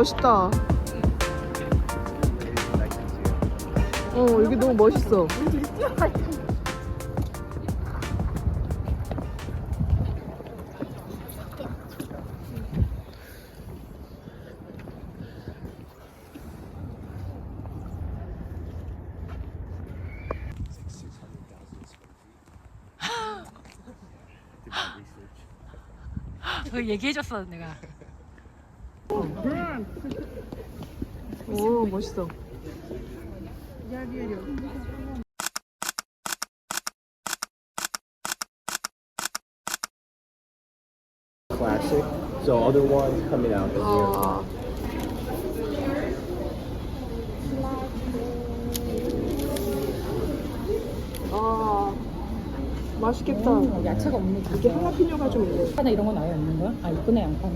멋있다. 여기 너무 멋있어. 그 얘기해줬어 내가. 오, 멋있어. Classic. So other ones coming out this year. 맛있겠다. 야채가 없네. 이게 할라피뇨가 좀 있네. 하나 이런 건 아예 없는 거야? 아 있구나 양파.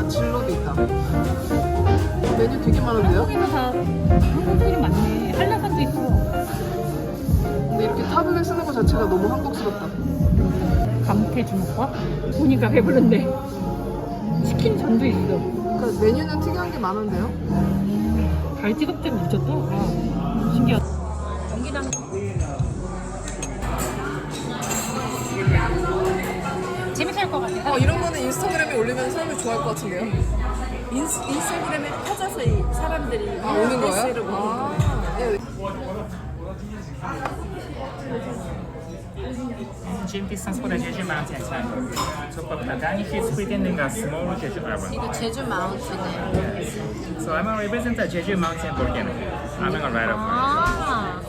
진로도 있다. 메뉴 되게 많은데요? 한국에서 다 한국들이 많네. 한라산도 있어. 근데 이렇게 타블에 쓰는 것 자체가 너무 한국스럽다. 감태 주먹밥? 보니까 배부른데. 치킨 전도 있어. 그러니까 메뉴는 특이한 게 많은데요? 갈치갑자기 미쳤다. 와, 신기하다. 전기당. 재밌을 것 같아. 이런 거는 인스타그램에 올리면 사람들이 좋아할 것 같은데요? 인스타그램에 퍼져서 이 사람들이 오는 거예요? 메시를 보고 네. Jeju Transport Jeju Mountain Temple. So Papagani is within the small Jeju urban. 이거 제주 마운틴에 So I'm gonna represent the Jeju Mountain volcano. I'm gonna write up. 아.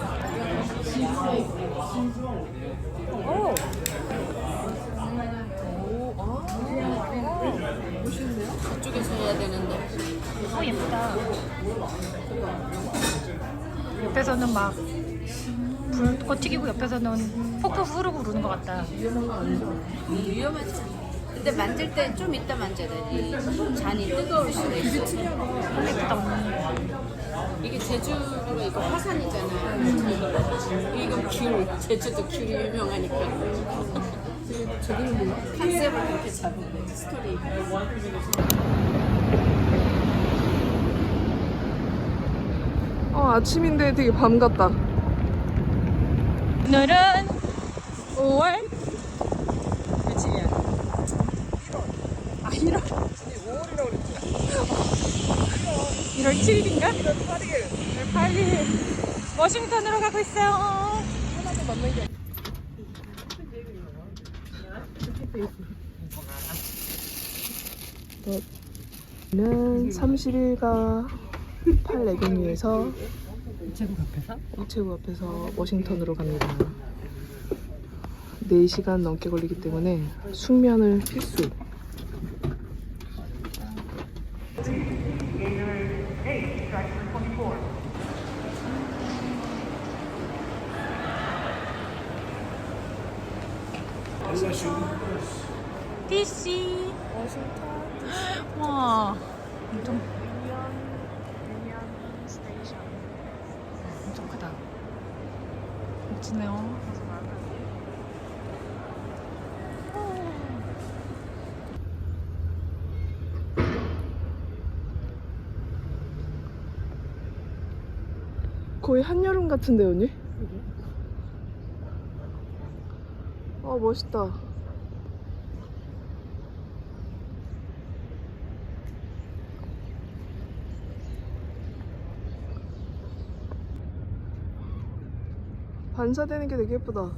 그쪽에서 해야 되는데 예쁘다. 옆에서는 막 불꽃 튀기고 옆에서는 포크 후루고 부르는 것 같다. 위험하지. 근데 만질 때 좀 이따 만져야 돼. 잔이 뜨거울 수도 있어. 예쁘다 언니. 이게 제주가 이거 화산이잖아. 이거 귤, 제주도 귤이 유명하니까. 저기는 뭐 컨셉을 그렇게 잡은 거지 스토리. 아침인데 되게 밤 같다. 오늘은 5월 며칠이야? 1월. 1월 7일인가? 1월 8일. 워싱턴으로 가고 있어요. 하나도 만난 게 는 30일가 팔 레베뉴에서 우체국 앞에서 워싱턴으로 갑니다. 4시간 넘게 걸리기 때문에 숙면을 필수. DC 와 엄청 엄청 크다. 멋지네요. 거의 한여름 같은데 언니? 멋있다. 반사되는 게 되게 예쁘다.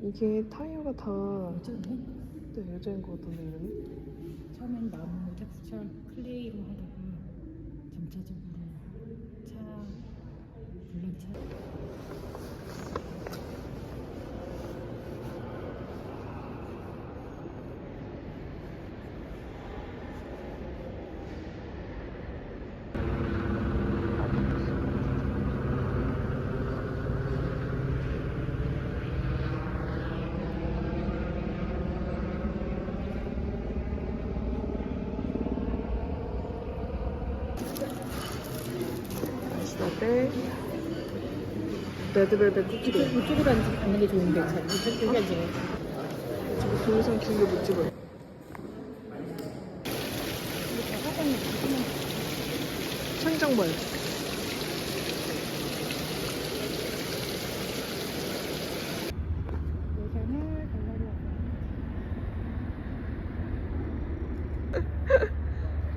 이게 타이어가 다 네, 여자인 것 같던데 이거는? 처음엔 나무 텍스처 클레이로 하다가 점차적으로 물론 차 라떼 레드벨벳 쿠키도 이쪽으로 앉는 게 좋은데 이쪽에 앉으면 지금 동영상 길게 못 찍어요. 천장 봐요. 예산을 달라고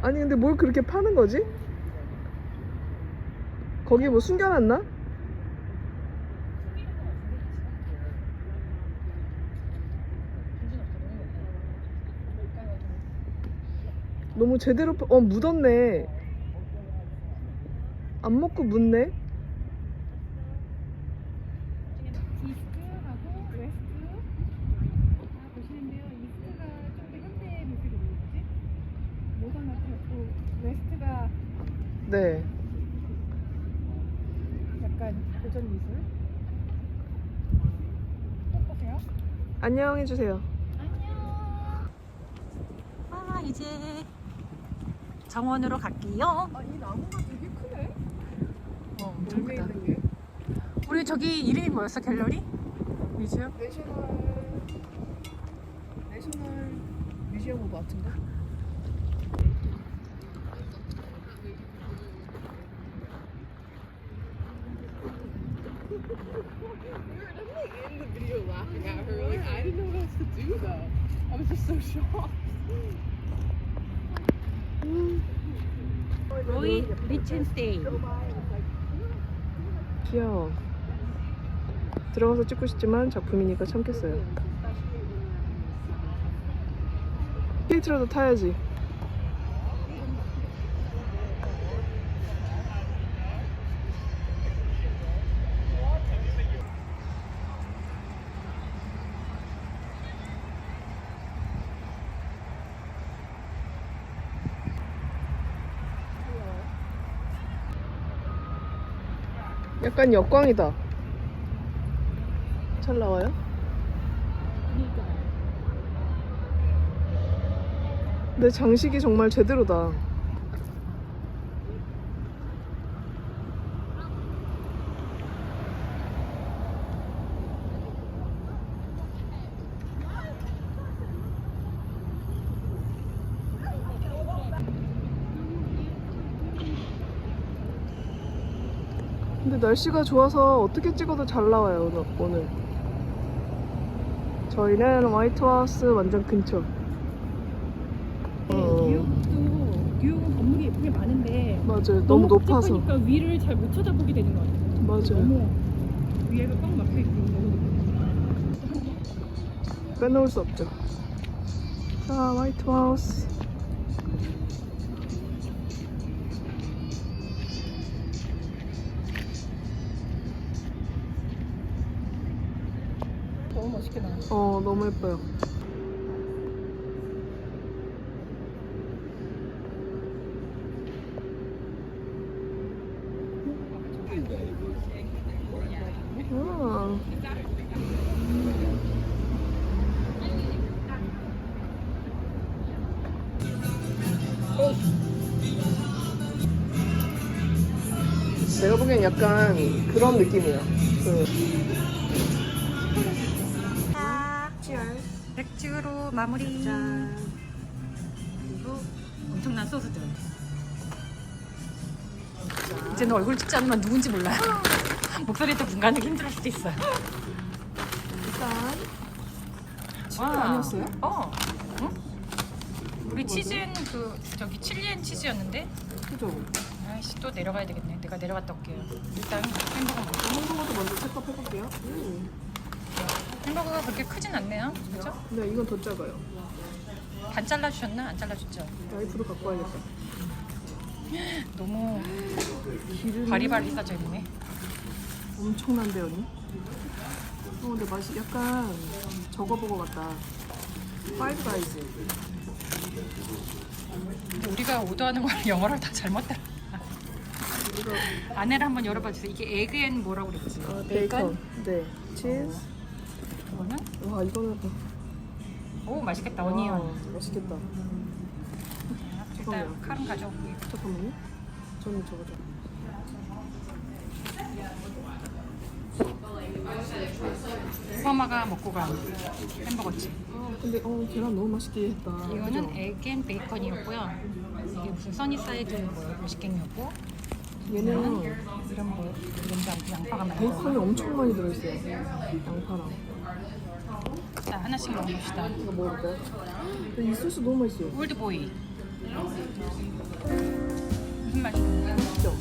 아니 근데 뭘 그렇게 파는 거지? 거기 뭐 숨겨놨나? 너무 제대로 묻었네. 안 먹고 묻네. 이스트하고 웨스트 보시는데요. 이스트가 좀 더 현대 미술이 뭐였지? 모던 아트였고 웨스트가 네. 약간 고전 미술. 꼭 보세요. 안녕 해주세요. 아 이제 정원으로 갈게요. 아, 이 나무가 되게 크네. 엄청 크다. 있는 게. 우리 저기 이름이 뭐였어? 갤러리? 뮤지엄? 내셔널 뮤지엄 오브 아트인가? in the video laughing at her. Like, I didn't know what else to do though. I was just so shocked. 로이 리첸스테인. 귀여워. 들어가서 찍고 싶지만 작품이니까 참겠어요. 스케이트라도 타야지. 약간 역광이다. 잘 나와요? 내 장식이 정말 제대로다. 근데 날씨가 좋아서 어떻게 찍어도 잘 나와요 오늘. 저희는 화이트하우스 완전 근처. 뉴욕은 건물이 예쁘게 많은데 맞아요. 너무 높아서. 복잡하니까 위를 잘 못 쳐다보게 되는 것 같아요. 맞아요. 너무 위에가 꽉 막혀 있고 너무 빼놓을 수 없죠. 자, 화이트하우스. 너무 멋있게 나와. 너무 예뻐요. 아. 내가 보기엔 약간 그런 느낌이야. 맥주로 마무리. 짠. 그리고 엄청난 소스들. 이제는 얼굴 찍지 않으면 누군지 몰라요. 목소리도 분간하기 힘들 수도 있어요. 치즈 아니었어요? 응? 우리 치즈는 저기 칠리엔 치즈였는데. 그죠? 아이씨 또 내려가야 되겠네. 내가 내려갔다 올게요. 일단 햄버거 먹고. 햄버거도 먼저 체크업 해볼게요. 햄버거가 그렇게 크진 않네요. 그죠? 네, 이건 더 작아요. 반 잘라주셨나? 안 잘라줬죠? 와이프도 갖고 와야겠다. 너무 기름이 바리바리 싸져 있네. 엄청난데 언니? 근데 맛이 약간 저거버거 같다. 파이브 가이즈. 근데 우리가 오더하는 걸 영어를 다 잘못 따라. 이거 안에를 한번 열어봐 주세요. 이게 에그앤 뭐라고 그랬지? 베이컨. 네. 치즈. 이거는? 와 이거는 오 맛있겠다. 어니언. 와, 맛있겠다. 일단 칼은 가져올게요. 잠깐만요. 저는 저거 좀. 오바마가 먹고 간 햄버거집. 근데 계란 너무 맛있게 했다. 이거는 그죠? 에그앤 베이컨이었고요. 이게 무슨 써니사이드 뭐야 외식갱이었고. 얘는 이런 뭐 이런 양파가 많이 베이컨이 들어가. 엄청 많이 들어있어요. 양파랑. 자 하나씩 먹어봅시다. 이거 먹어볼까요? 근데 이 소스 너무 맛있어요. 올드보이. 무슨 맛이야? 맛있죠?